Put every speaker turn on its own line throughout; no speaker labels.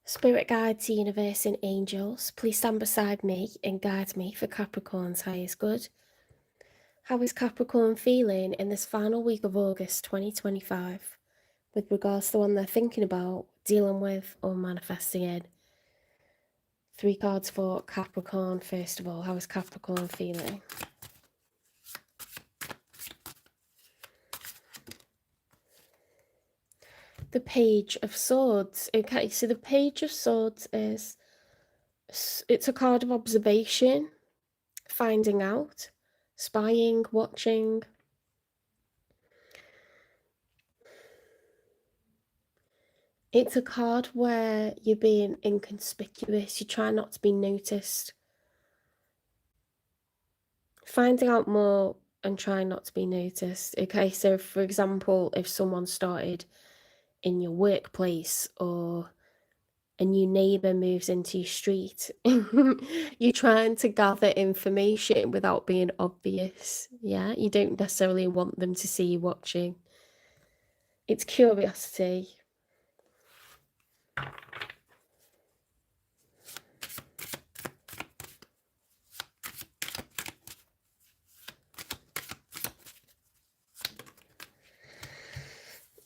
Spirit guides, universe, and angels, please stand beside me and guide me for Capricorn's highest good. How is Capricorn feeling in this final week of August 2025 with regards to the one they're thinking about, dealing with, or manifesting in? 3 cards for Capricorn, first of all. How is Capricorn feeling? The Page of Swords. Okay, so the Page of Swords it's a card of observation, finding out, spying, watching. It's a card where you're being inconspicuous, you try not to be noticed. Finding out more and trying not to be noticed. Okay, so for example, if someone started in your workplace or a new neighbour moves into your street, you're trying to gather information without being obvious. Yeah, you don't necessarily want them to see you watching. It's curiosity.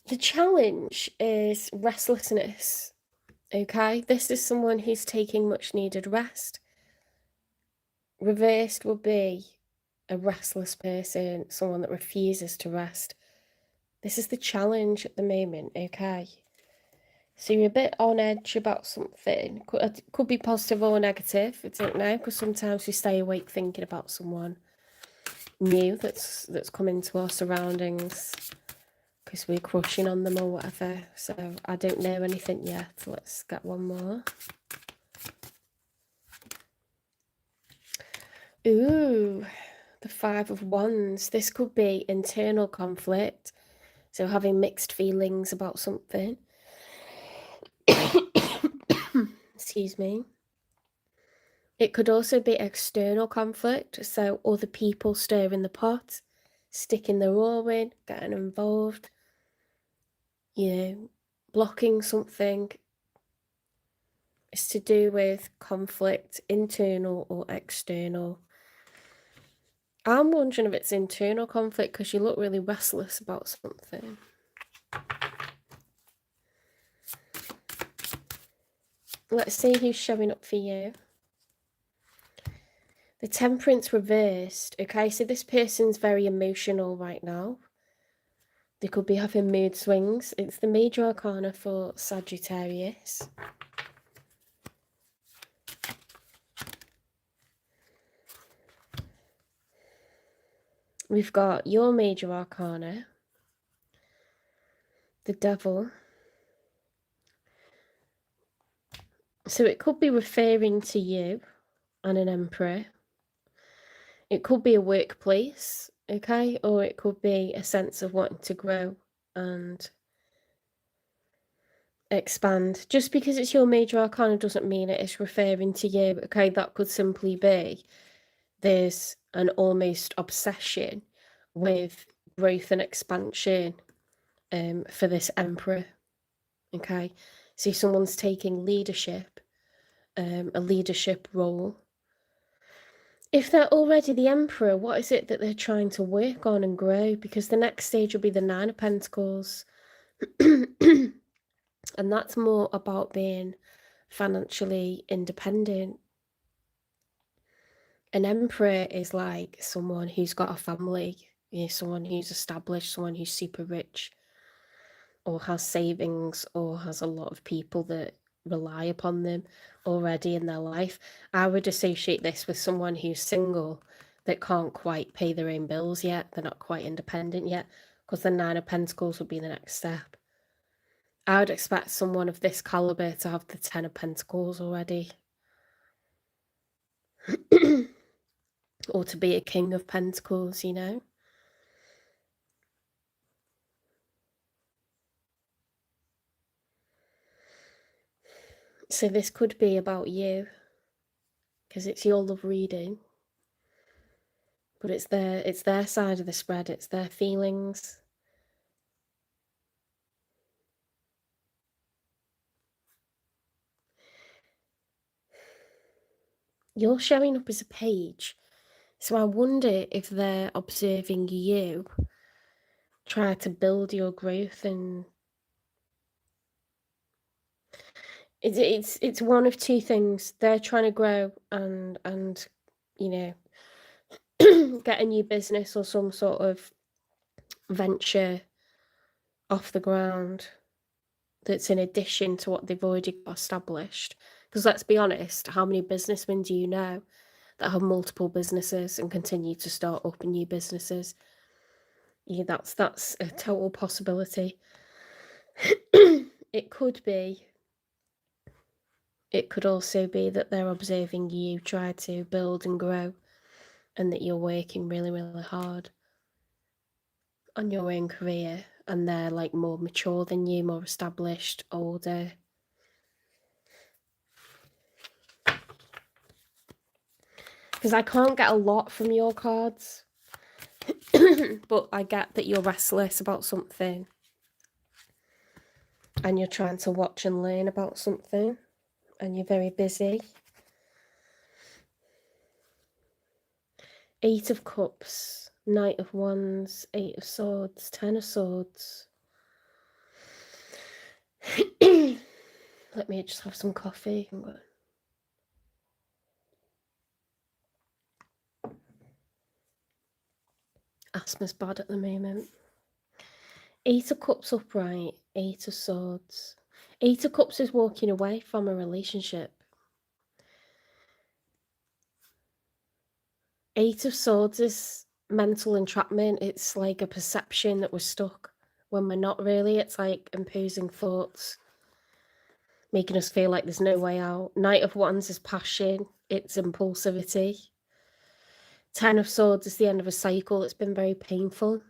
The challenge is restlessness. Okay, this is someone who's taking much needed rest. Reversed would be a restless person, someone that refuses to rest. This is the challenge at the moment, okay? So you're a bit on edge about something. Could be positive or negative, I don't know, because sometimes we stay awake thinking about someone new that's come into our surroundings because we're crushing on them or whatever. So I don't know anything yet. Let's get one more. Ooh, the 5 of Wands. This could be internal conflict. So having mixed feelings about something. Excuse me. It could also be external conflict. So other people stirring the pot, sticking their oar in, getting involved. You know, blocking something. It's to do with conflict, internal or external. I'm wondering if it's internal conflict because you look really restless about something. Let's see who's showing up for you. The Temperance reversed. Okay, so this person's very emotional right now. They could be having mood swings. It's the major arcana for Sagittarius. We've got your major arcana, the Devil. So it could be referring to you and an Emperor. It could be a workplace, okay? Or it could be a sense of wanting to grow and expand. Just because it's your major arcana doesn't mean it is referring to you, okay? That could simply be there's an almost obsession with growth and expansion for this Emperor, okay? See, someone's taking leadership, a leadership role. If they're already the Emperor, what is it that they're trying to work on and grow? Because the next stage will be the 9 of Pentacles. And that's more about being financially independent. An Emperor is like someone who's got a family, you know, someone who's established, someone who's super rich, or has savings, or has a lot of people that rely upon them already in their life. I would associate this with someone who's single that can't quite pay their own bills yet. They're not quite independent yet, because the 9 of Pentacles would be the next step. I would expect someone of this caliber to have the 10 of Pentacles already. Or to be a King of Pentacles, you know? So this could be about you, because it's your love reading. But it's their side of the spread, it's their feelings. You're showing up as a page. So I wonder if they're observing you try to build your growth, and it's one of two things. They're trying to grow and you know get a new business or some sort of venture off the ground that's in addition to what they've already got established. Because let's be honest, how many businessmen do you know that have multiple businesses and continue to start up new businesses? Yeah, that's a total possibility. It could be. It could also be that they're observing you try to build and grow, and that you're working really, really hard on your own career, and they're like more mature than you, more established, older. Because I can't get a lot from your cards, but I get that you're restless about something and you're trying to watch and learn about something, and you're very busy. 8 of Cups, Knight of Wands, 8 of Swords, 10 of Swords. Let me just have some coffee. Asthma's bad at the moment. 8 of Cups upright, 8 of Swords. 8 of Cups is walking away from a relationship. 8 of Swords is mental entrapment. It's like a perception that we're stuck when we're not really. It's like imposing thoughts, making us feel like there's no way out. Knight of Wands is passion. It's impulsivity. 10 of Swords is the end of a cycle. It's been very painful.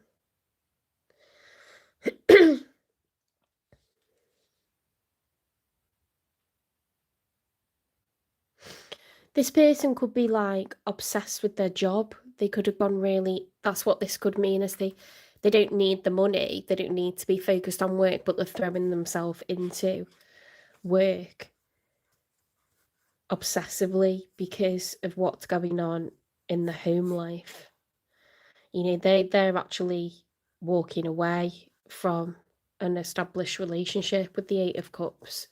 This person could be like obsessed with their job. They could have gone really, that's what this could mean, is they don't need the money. They don't need to be focused on work, but they're throwing themselves into work obsessively because of what's going on in the home life. You know, they're actually walking away from an established relationship with the 8 of Cups.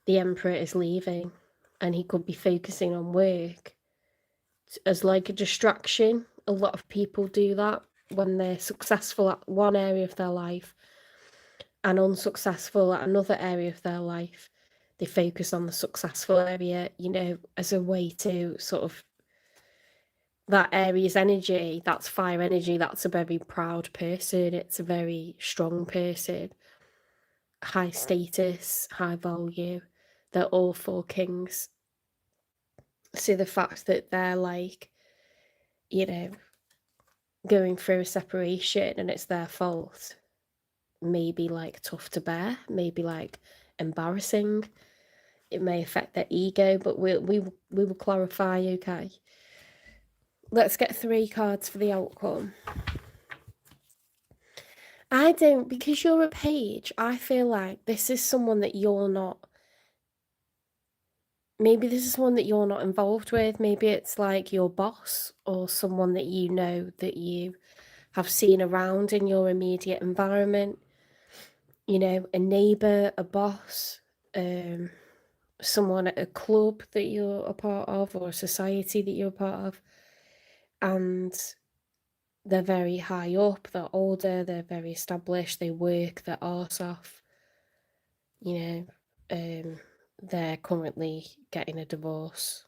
The Emperor is leaving, and he could be focusing on work as like a distraction. A lot of people do that when they're successful at one area of their life and unsuccessful at another area of their life. They focus on the successful area, you know, as a way to sort of, that area's energy, that's fire energy, that's a very proud person, it's a very strong person, high status, high value. They're all 4 kings. So the fact that they're like, you know, going through a separation and it's their fault, maybe like tough to bear, maybe like embarrassing. It may affect their ego, but we will clarify. Okay, let's get 3 cards for the outcome. I don't, because you're a page, I feel like this is someone that you're not, maybe this is one that you're not involved with. Maybe it's like your boss or someone that you know that you have seen around in your immediate environment. You know, a neighbour, a boss, someone at a club that you're a part of, or a society that you're a part of, and they're very high up, they're older, they're very established, they work their arse off, you know, they're currently getting a divorce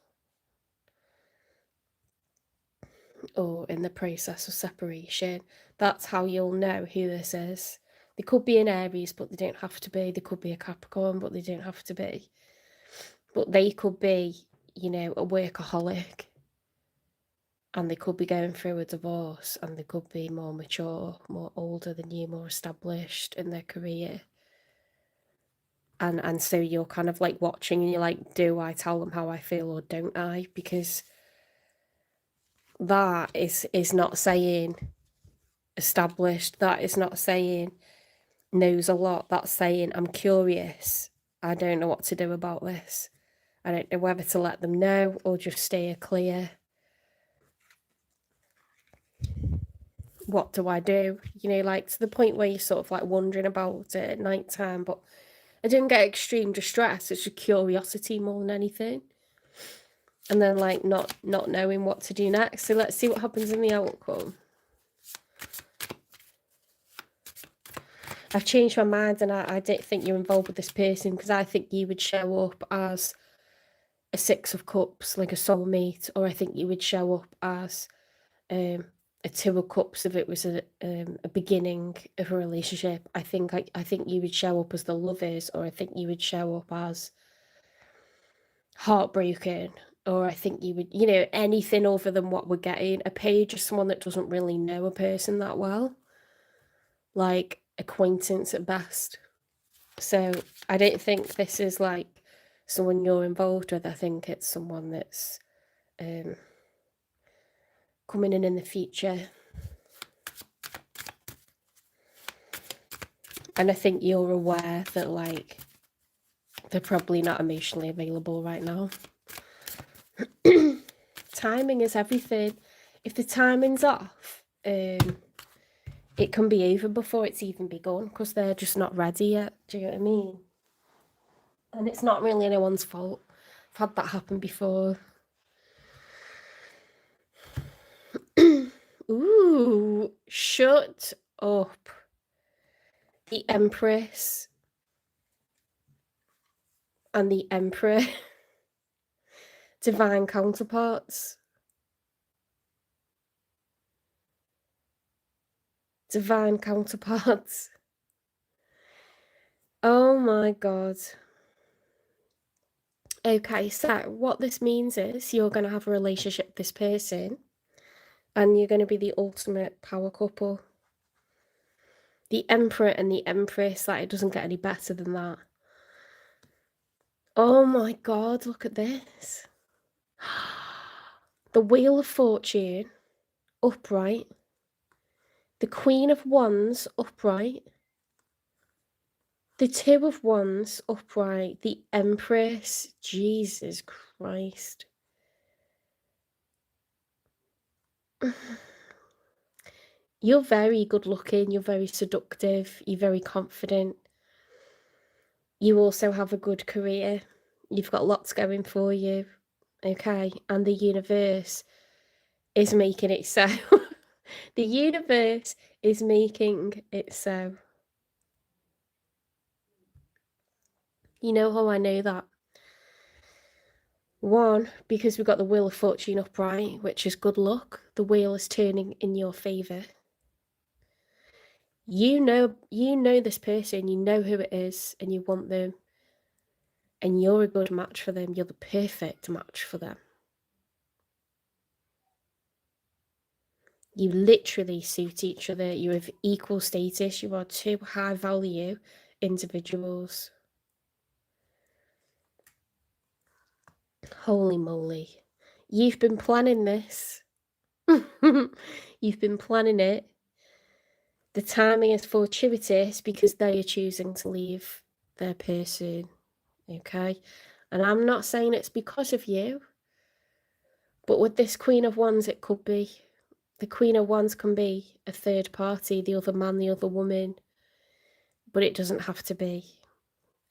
or in the process of separation. That's how you'll know who this is. They could be an Aries, but they don't have to be. They could be a Capricorn, but they don't have to be. But they could be, you know, a workaholic, and they could be going through a divorce, and they could be more mature, more older than you, more established in their career. And so you're kind of like watching and you're like, do I tell them how I feel or don't I? Because that is not saying established. That is not saying knows a lot. That's saying I'm curious. I don't know what to do about this. I don't know whether to let them know or just steer clear. What do I do? You know, like to the point where you're sort of like wondering about it at night time, but I didn't get extreme distress. It's just curiosity more than anything. And then like not knowing what to do next. So let's see what happens in the outcome. I've changed my mind, and I don't think you're involved with this person, because I think you would show up as a Six of Cups, like a soulmate, or I think you would show up as a Two of Cups if it was a beginning of a relationship. I think you would show up as the lovers, or I think you would show up as heartbroken, or I think you would, you know, anything other than what we're getting. A page is someone that doesn't really know a person that well, like acquaintance at best. So I don't think this is like someone you're involved with. I think it's someone that's coming in the future. And I think you're aware that like they're probably not emotionally available right now. Timing is everything. If the timing's off, it can be over before it's even begun, because they're just not ready yet. Do you know what I mean? And it's not really anyone's fault. I've had that happen before. Ooh, shut up. The Empress and the Emperor. Divine counterparts. Divine counterparts. Oh my god. Okay, so what this means is you're going to have a relationship with this person, and you're going to be the ultimate power couple. The Emperor and the Empress, like, it doesn't get any better than that. Oh my god, look at this. The Wheel of Fortune, upright. The Queen of Wands, upright. The Two of Wands, upright. The Empress, Jesus Christ. You're very good looking, you're very seductive, you're very confident. You also have a good career. You've got lots going for you, okay? And the universe is making it so. The universe is making it so. You know how I know that? One, because we've got the Wheel of Fortune upright, which is good luck. The wheel is turning in your favour. You know this person, you know who it is, and you want them. And you're a good match for them. You're the perfect match for them. You literally suit each other. You're of equal status. You are two high value individuals. Holy moly. You've been planning this. You've been planning it. The timing is fortuitous because they are choosing to leave their person. Okay? And I'm not saying it's because of you. But with this Queen of Wands, it could be. The Queen of Wands can be a third party, the other man, the other woman. But it doesn't have to be.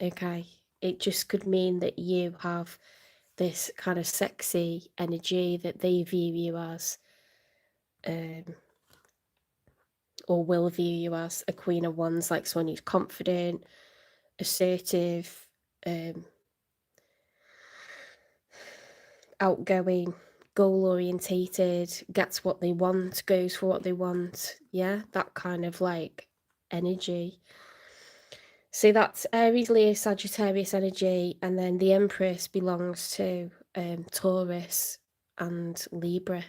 Okay? It just could mean that you have this kind of sexy energy that they view you as, or will view you as a Queen of Wands, like someone who's confident, assertive, outgoing, goal-orientated, gets what they want, goes for what they want. Yeah, that kind of like energy. So that's Aries, Leo, Sagittarius energy, and then the Empress belongs to Taurus and Libra.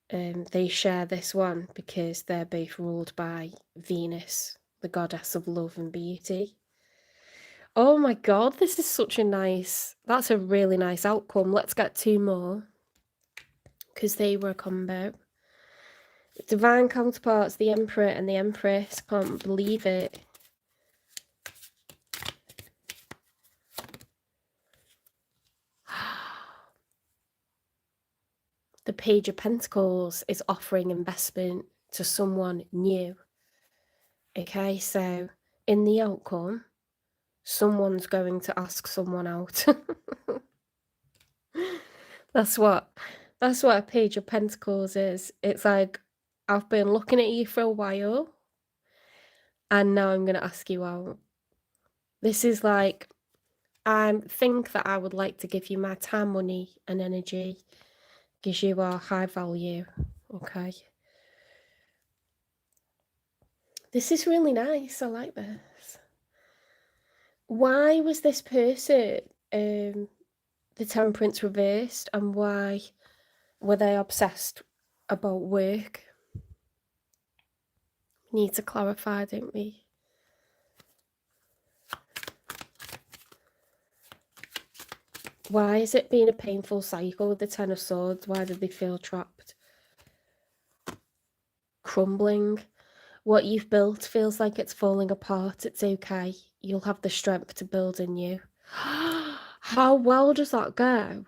They share this one because they're both ruled by Venus, the goddess of love and beauty. Oh my god, this is such a nice, that's a really nice outcome. Let's get two more, because they were a combo. Divine counterparts, the Emperor and the Empress. Can't believe it. the Page of Pentacles is offering investment to someone new. Okay, so in the outcome, someone's going to ask someone out. That's what a Page of Pentacles is. It's like, I've been looking at you for a while, and now I'm going to ask you out. This is like, I think that I would like to give you my time, money, and energy, because you are high value. Okay. This is really nice. I like this. Why was this person the Temperance reversed, and why were they obsessed about work? Need to clarify, don't we? Why is it being a painful cycle with the Ten of Swords? Why did they feel trapped? Crumbling. What you've built feels like it's falling apart. It's okay. You'll have the strength to build anew. How well does that go?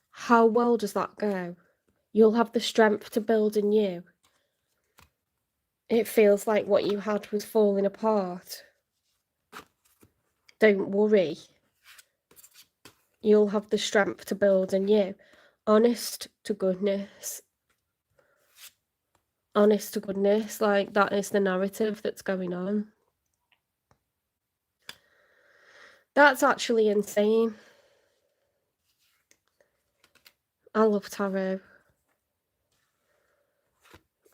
How well does that go? You'll have the strength to build anew. It feels like what you had was falling apart. Don't worry. You'll have the strength to build anew. Honest to goodness. Honest to goodness. Like, that is the narrative that's going on. That's actually insane. I love tarot.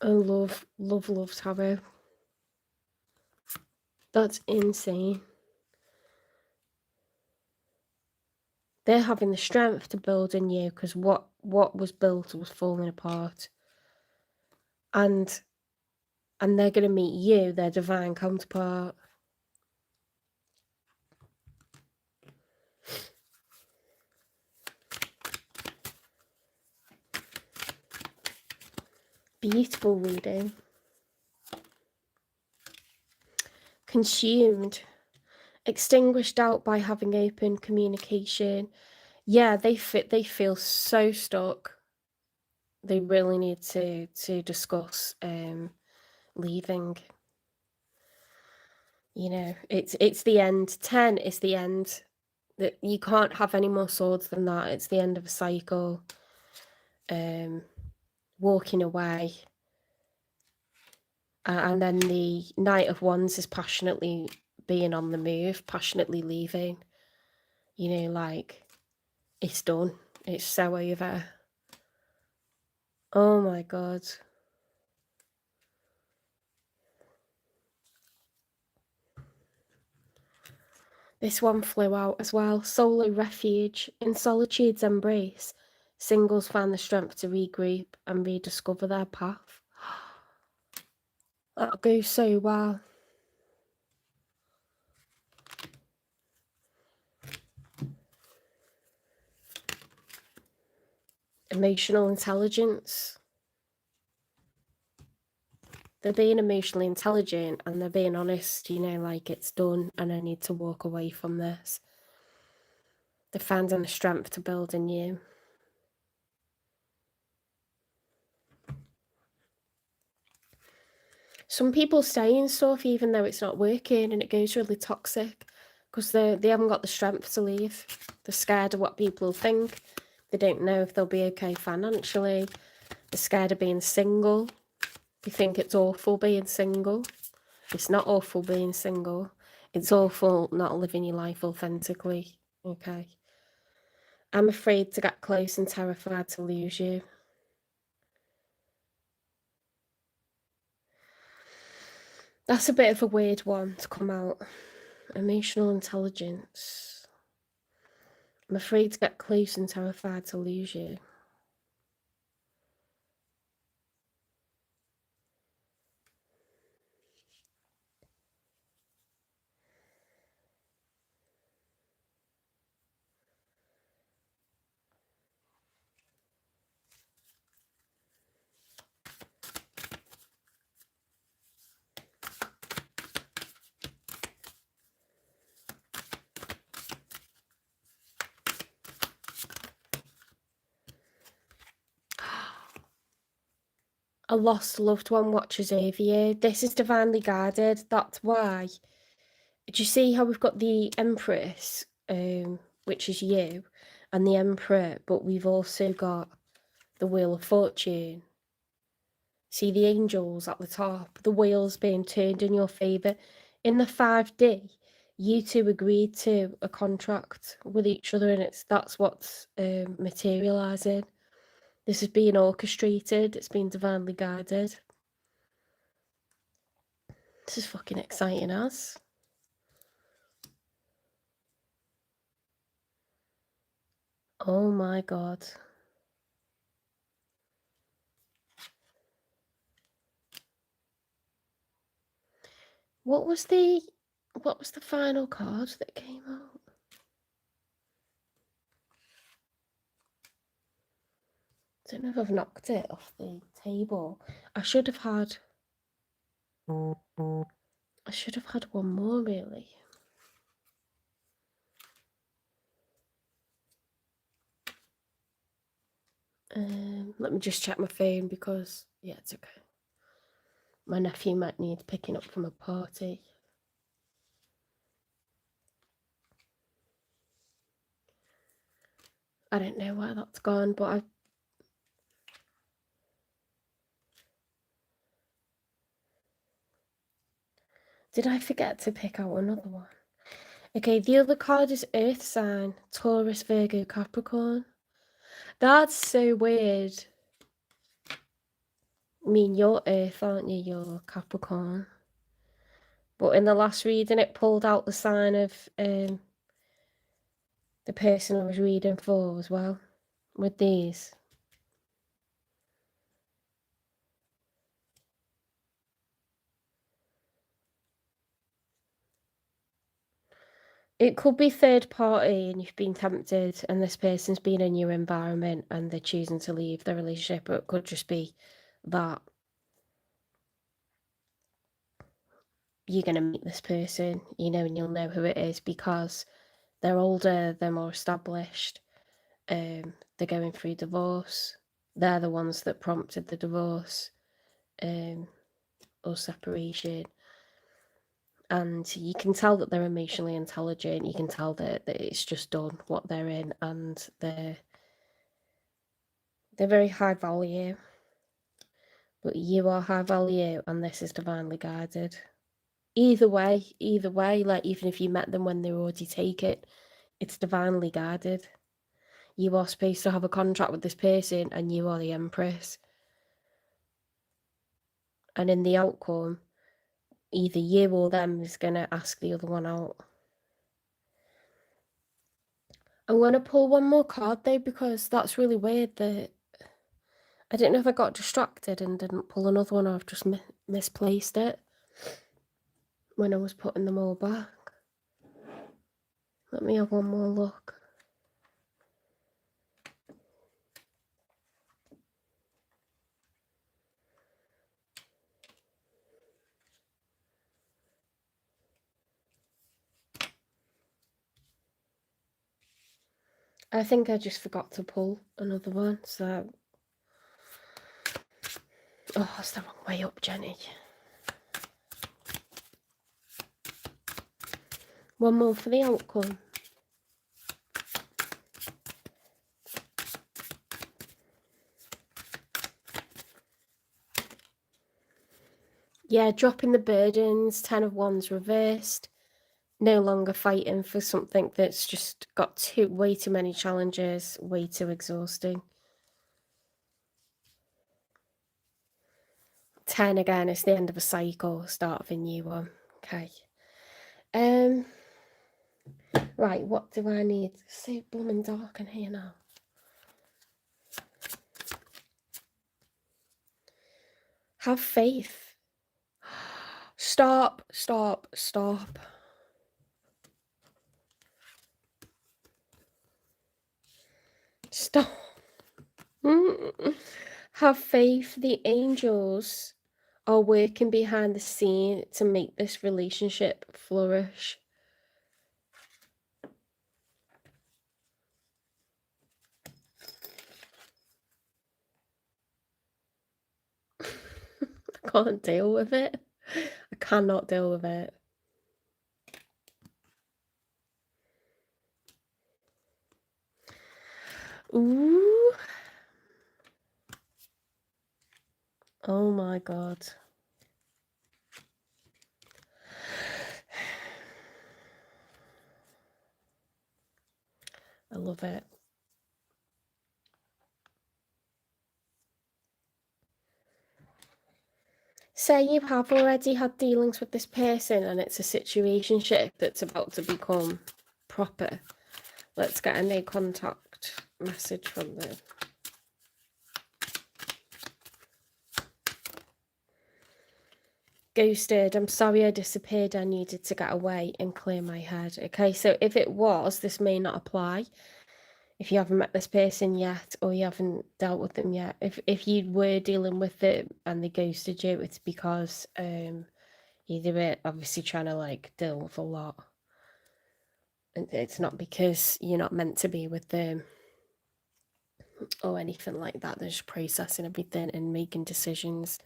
I love tarot. That's insane. They're having the strength to build in you because what was built was falling apart. And they're going to meet you, their divine counterpart. Beautiful reading. Consumed. Extinguished doubt by having open communication. Yeah, they feel so stuck. They really need to discuss leaving. You know, it's the end. 10 is the end. That you can't have any more swords than that. It's the end of a cycle. Walking away. And then the Knight of Wands is passionately being on the move, passionately leaving. You know, like, it's done. It's so over. Oh my God. This one flew out as well. Solo refuge. In solitude's embrace, singles find the strength to regroup and rediscover their path. That goes so well. Emotional intelligence. They're being emotionally intelligent and they're being honest, you know, like, it's done and I need to walk away from this. They're finding the strength to build anew. Some people stay in stuff even though it's not working, and it goes really toxic because they haven't got the strength to leave. They're scared of what people think. They don't know if they'll be okay financially. They're scared of being single. They think it's awful being single. It's not awful being single. It's awful not living your life authentically. Okay. I'm afraid to get close and terrified to lose you. That's a bit of a weird one to come out. Emotional intelligence. I'm afraid to get close and terrified to lose you. A lost loved one watches over you. This is divinely guided. That's why. Do you see how we've got the Empress, which is you, and the Emperor, but we've also got the Wheel of Fortune. See the angels at the top, the wheels being turned in your favour. In the 5D, you two agreed to a contract with each other, and that's what's materialising. This is being orchestrated, it's being divinely guided. This is fucking exciting as. Oh my god. What was the final card that came out? I don't know if I've knocked it off the table. I should have had one more, really. Let me just check my phone because, yeah, it's okay. My nephew might need picking up from a party. I don't know where that's gone, but did I forget to pick out another one? Okay, the other card is Earth sign, Taurus, Virgo, Capricorn. That's so weird. I mean, you're Earth, aren't you? You're Capricorn. But in the last reading, it pulled out the sign of the person I was reading for as well, with these. It could be third party and you've been tempted and this person's been in your environment and they're choosing to leave the relationship, or it could just be that you're going to meet this person, you know, and you'll know who it is because they're older, they're more established, they're going through divorce, they're the ones that prompted the divorce or separation. And you can tell that they're emotionally intelligent, you can tell that it's just done what they're in, and they're very high value. But you are high value and this is divinely guided. Either way, like even if you met them when they were already taken, it's divinely guided. You are supposed to have a contract with this person and you are the Empress. And in the outcome, either you or them is going to ask the other one out. I'm going to pull one more card though, because that's really weird that I don't know if I got distracted and didn't pull another one or I've just misplaced it when I was putting them all back. Let me have one more look. I think I just forgot to pull another one, so... Oh, that's the wrong way up, Jenny. One more for the outcome. Yeah, dropping the burdens, 10 of Wands reversed. No longer fighting for something that's just got way too many challenges, way too exhausting. 10 again, it's the end of a cycle, start of a new one. Okay. Right, what do I need? It's so blooming dark in here now. Have faith. Stop, stop, stop. Stop. Have faith. The angels are working behind the scene to make this relationship flourish. can't deal with it. I cannot deal with it. Ooh. Oh my God. I love it. Say you have already had dealings with this person and it's a situationship that's about to become proper. Let's get a no contact message from them. Ghosted. I'm sorry I disappeared. I needed to get away and clear my head. Okay, so if it was, this may not apply. If you haven't met this person yet or you haven't dealt with them yet. If you were dealing with it and they ghosted you, it's because either we're obviously trying to like deal with a lot. And it's not because you're not meant to be with them or anything like that. They're just processing everything and making decisions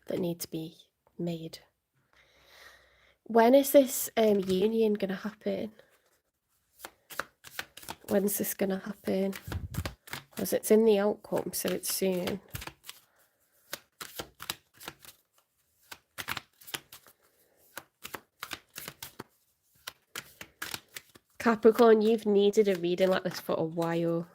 that need to be made. When is this union going to happen? When's this going to happen? Because it's in the outcome, so it's soon. Capricorn, you've needed a reading like this for a while.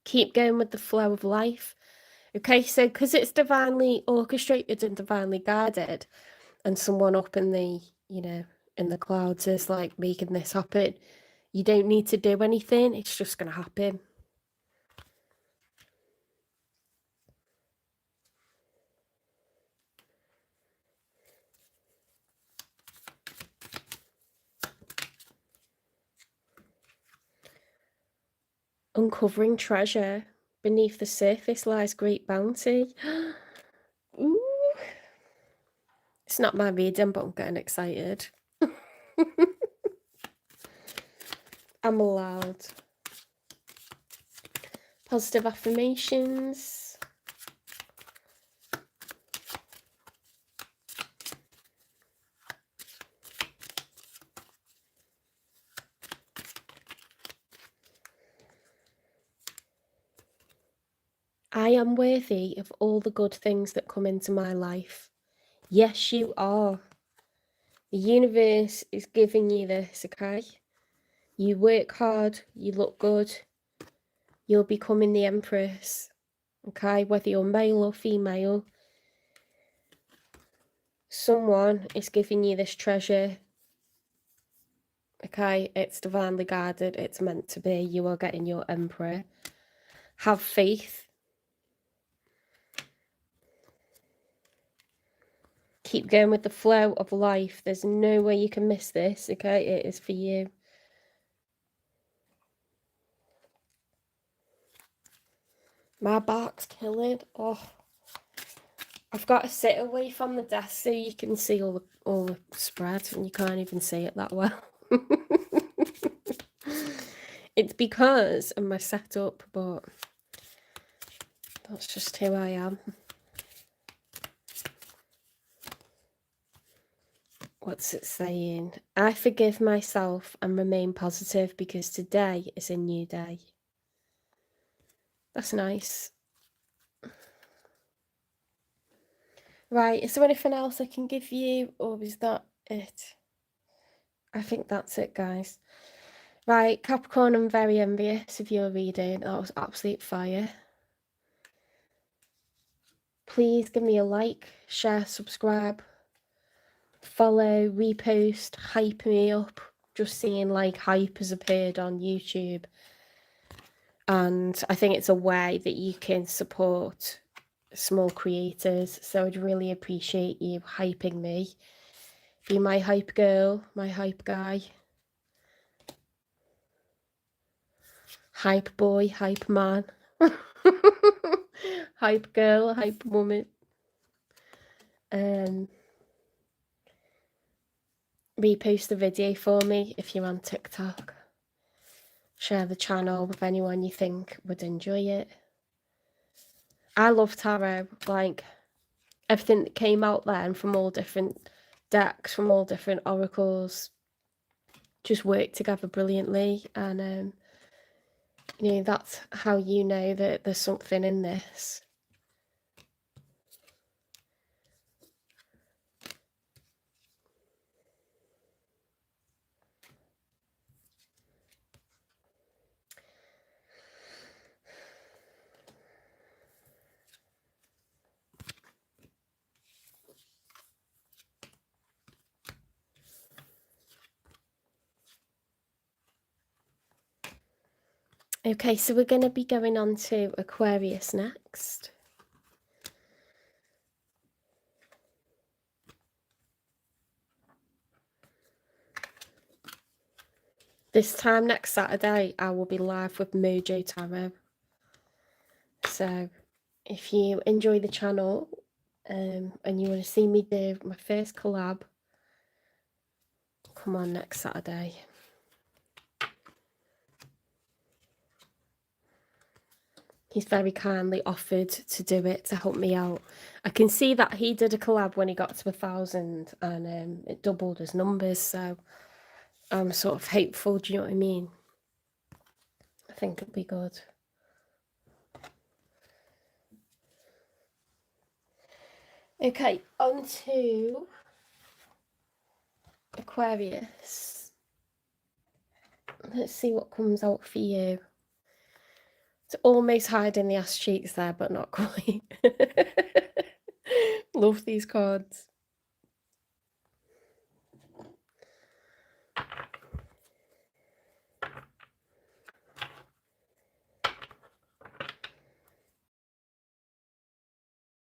Keep going with the flow of life. Okay, so because it's divinely orchestrated and divinely guided, and someone up in the, in the clouds is like making this happen, you don't need to do anything. It's just going to happen. Uncovering treasure. Beneath the surface lies great bounty. Ooh. It's not my reading, but I'm getting excited. I'm allowed. Positive affirmations. I am worthy of all the good things that come into my life. Yes, you are. The universe is giving you this, okay? You work hard, you look good, you're becoming the Empress, okay? Whether you're male or female, someone is giving you this treasure, okay? It's divinely guarded, it's meant to be. You are getting your Emperor. Have faith. Keep going with the flow of life. There's no way you can miss this, okay? It is for you. My back's killing. Oh, I've got to sit away from the desk so you can see all the spread, and you can't even see it that well. It's because of my setup, but that's just who I am. What's it saying? I forgive myself and remain positive because today is a new day. That's nice. Right, is there anything else I can give you, or is that it? I think that's it, guys. Right, Capricorn, I'm very envious of your reading. That was absolute fire. Please give me a like, share, subscribe, follow, repost, hype me up. Just seeing like hype has appeared on YouTube. And I think it's a way that you can support small creators. So I'd really appreciate you hyping me. Be my hype girl, my hype guy. Hype boy, hype man. Hype girl, hype woman. Repost the video for me if you're on TikTok. share the channel with anyone you think would enjoy it. I love tarot, like everything that came out then from all different decks, from all different oracles, just work together brilliantly. And you know, that's how you know that there's something in this. Okay, so we're going to be going on to Aquarius next. This time next Saturday, I will be live with Mojo Tarot. So if you enjoy the channel and you want to see me do my first collab, come on next Saturday. He's very kindly offered to do it to help me out. I can see that he did a collab when he got to 1,000 and it doubled his numbers, so I'm sort of hopeful, do you know what I mean? I think it'll be good. Okay, on to Aquarius. Let's see what comes out for you. It's almost hiding the ass cheeks there, but not quite. Love these cards.